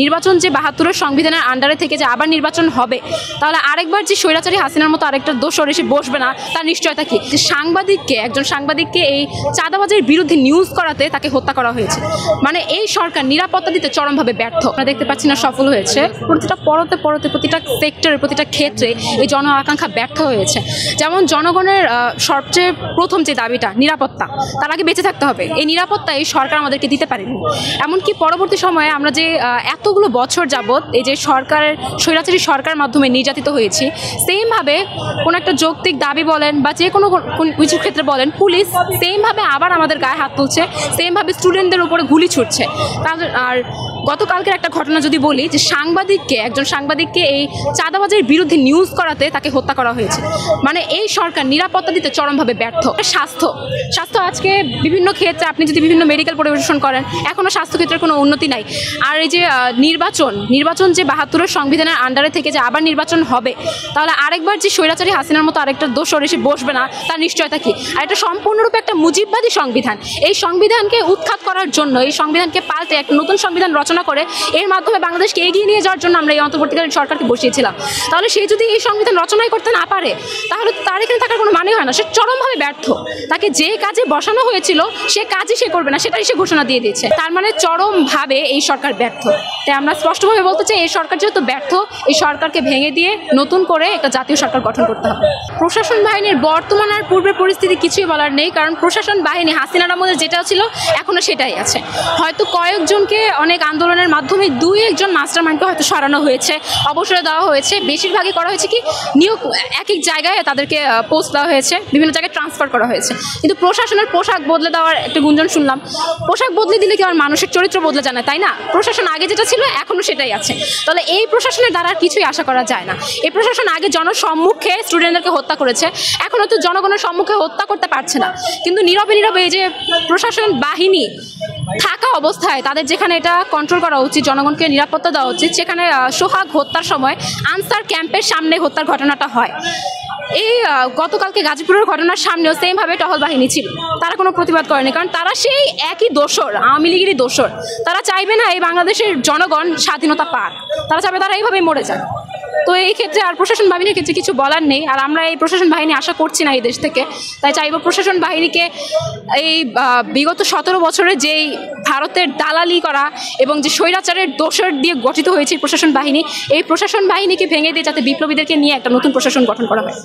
নির্বাচন যে ৭২-এর সংবিধানের আন্ডারে থেকে যে আবার নির্বাচন হবে, তাহলে আরেকবার যে স্বৈরাচারী হাসিনার মতো আরেকটা দোসর এসে বসবে না তার নিশ্চয়তা কি? যে একজন সাংবাদিককে এই চাঁদাবাজের বিরুদ্ধে নিউজ করাতে তাকে হত্যা করা হয়েছে। মানে এই সরকার নিরাপত্তা দিতে চরমভাবে ব্যর্থ। আমরা দেখতে পাচ্ছি না সফল হয়েছে। প্রতিটা পরতে প্রতিটা সেক্টরে প্রতিটা ক্ষেত্রে এই জন আকাঙ্ক্ষা ব্যর্থ হয়েছে। যেমন জনগণের সবচেয়ে প্রথম যে দাবিটা নিরাপত্তা, তার আগে বেঁচে থাকতে হবে। এই নিরাপত্তা এই সরকার আমাদেরকে দিতে পারেনি। এমনকি পরবর্তী সময়ে আমরা যে এতগুলো বছর যাবৎ এই যে স্বৈরাচারী সরকার মাধ্যমে নির্যাতিত হয়েছি, সেমভাবে কোনো একটা যৌক্তিক দাবি বলেন বা যে কোনো কিছু ক্ষেত্রে বলেন, পুলিশ সেমভাবে আবার আমাদের গায়ে হাত তুলছে, সেমভাবে স্টুডেন্টদের উপরে গুলি ছুটছে। আর গতকালকের একটা ঘটনা যদি বলি, যে একজন সাংবাদিককে এই চাঁদাবাজের বিরুদ্ধে নিউজ করাতে তাকে হত্যা করা হয়েছে। মানে এই সরকার নিরাপত্তা দিতে চরমভাবে ব্যর্থ। স্বাস্থ্য আজকে বিভিন্ন ক্ষেত্রে আপনি যদি বিভিন্ন মেডিকেল পরিবেশন করেন, এখনও স্বাস্থ্যক্ষেত্রের কোনো উন্নতি নাই। আর এই যে নির্বাচন যে ৭২-এর সংবিধানের আন্ডারে থেকে যে আবার নির্বাচন হবে, তাহলে আরেকবার যে স্বৈরাচারী হাসিনার মতো আরেকটা দোসর এসে বসবে না তার নিশ্চয়তা কি? আর এটা সম্পূর্ণরূপে একটা মুজিববাদী সংবিধান। এই সংবিধানকে উৎখাত করার জন্য, এই সংবিধানকে পাল্টে একটা নতুন সংবিধান রচনা করে এর মাধ্যমে বাংলাদেশকে এগিয়ে নিয়ে যাওয়ার জন্য আমরা এই অন্তর্বর্তীকালীন সরকারকে বসিয়েছিলাম। তাহলে সে যদি এই সংবিধান রচনাই করতে না পারে, তাহলে তার এখানে থাকার কোনো মানে হয় না। সে চরমভাবে ব্যর্থ। তাকে যে কাজে বসানো হয়েছিল সে কাজই সে করবে না, সেটাই সে ঘোষণা দিয়ে দিচ্ছে। তার মানে চরমভাবে এই সরকার ব্যর্থ। তাই আমরা স্পষ্টভাবে বলতে চাই, এই সরকার যেহেতু ব্যর্থ, এই সরকারকে ভেঙে দিয়ে নতুন করে একটা জাতীয় সরকার গঠন করতে হবে। প্রশাসন বাহিনীর বর্তমান আর পূর্বের পরিস্থিতি কিছুই বলার নেই, কারণ প্রশাসন বাহিনী হাসিনার আমলে যেটা ছিল এখনও সেটাই আছে। হয়তো কয়েকজনকে অনেক আন্দোলনের মাধ্যমে ২-১জন মাস্টার মাইন্ডকে হয়তো সরানো হয়েছে, অবসরে দেওয়া হয়েছে। বেশিরভাগই করা হয়েছে কি, নিয়োগ এক জায়গায় তাদেরকে পোস্ট দেওয়া হয়েছে, বিভিন্ন জায়গায় ট্রান্সফার করা হয়েছে। কিন্তু প্রশাসনের পোশাক বদলে দেওয়ার একটা গুঞ্জন শুনলাম। পোশাক বদলে দিলে কি আর মানুষের চরিত্র বদলে যায় না, তাই না? প্রশাসন আগে যেটা ছিল এখনও সেটাই আছে। তাহলে এই প্রশাসনের দ্বারা আর কিছুই আশা করা যায় না। এই প্রশাসন আগে জনসম্মুখে স্টুডেন্টদেরকে হত্যা করেছে, এখনও তো জনগণের সম্মুখে হত্যা করতে পারছে না। কিন্তু নীরবে এই যে প্রশাসন বাহিনী থাকা অবস্থায় তাদের যেখানে এটা কন্ট্রোল করা উচিত, জনগণকে নিরাপত্তা দেওয়া উচিত, সেখানে সোহাগ হত্যার সময় আনসার ক্যাম্পের সামনে হত্যার ঘটনাটা হয়। এই গতকালকে গাজীপুরের ঘটনার সামনেও সেমভাবে টহল বাহিনী ছিল, তারা কোনো প্রতিবাদ করেনি, কারণ তারা সেই একই দোসর, আওয়ামী লীগেরই দোসর। তারা চাইবে না এই বাংলাদেশের জনগণ স্বাধীনতা পাক, তারা চাইবে তারা এইভাবেই মরে যায়। তো এই ক্ষেত্রে আর প্রশাসন বাহিনীর ক্ষেত্রে কিছু বলার নেই। আর আমরা এই প্রশাসন বাহিনী আশা করছি না এই দেশ থেকে। তাই চাইব প্রশাসন বাহিনীকে এই বিগত ১৭ বছরে যেই ভারতের দালালি করা এবং যে স্বৈরাচারের দোসর দিয়ে গঠিত হয়েছে প্রশাসন বাহিনী, এই প্রশাসন বাহিনীকে ভেঙে দিয়ে যাতে বিপ্লবীদেরকে নিয়ে একটা নতুন প্রশাসন গঠন করা হয়।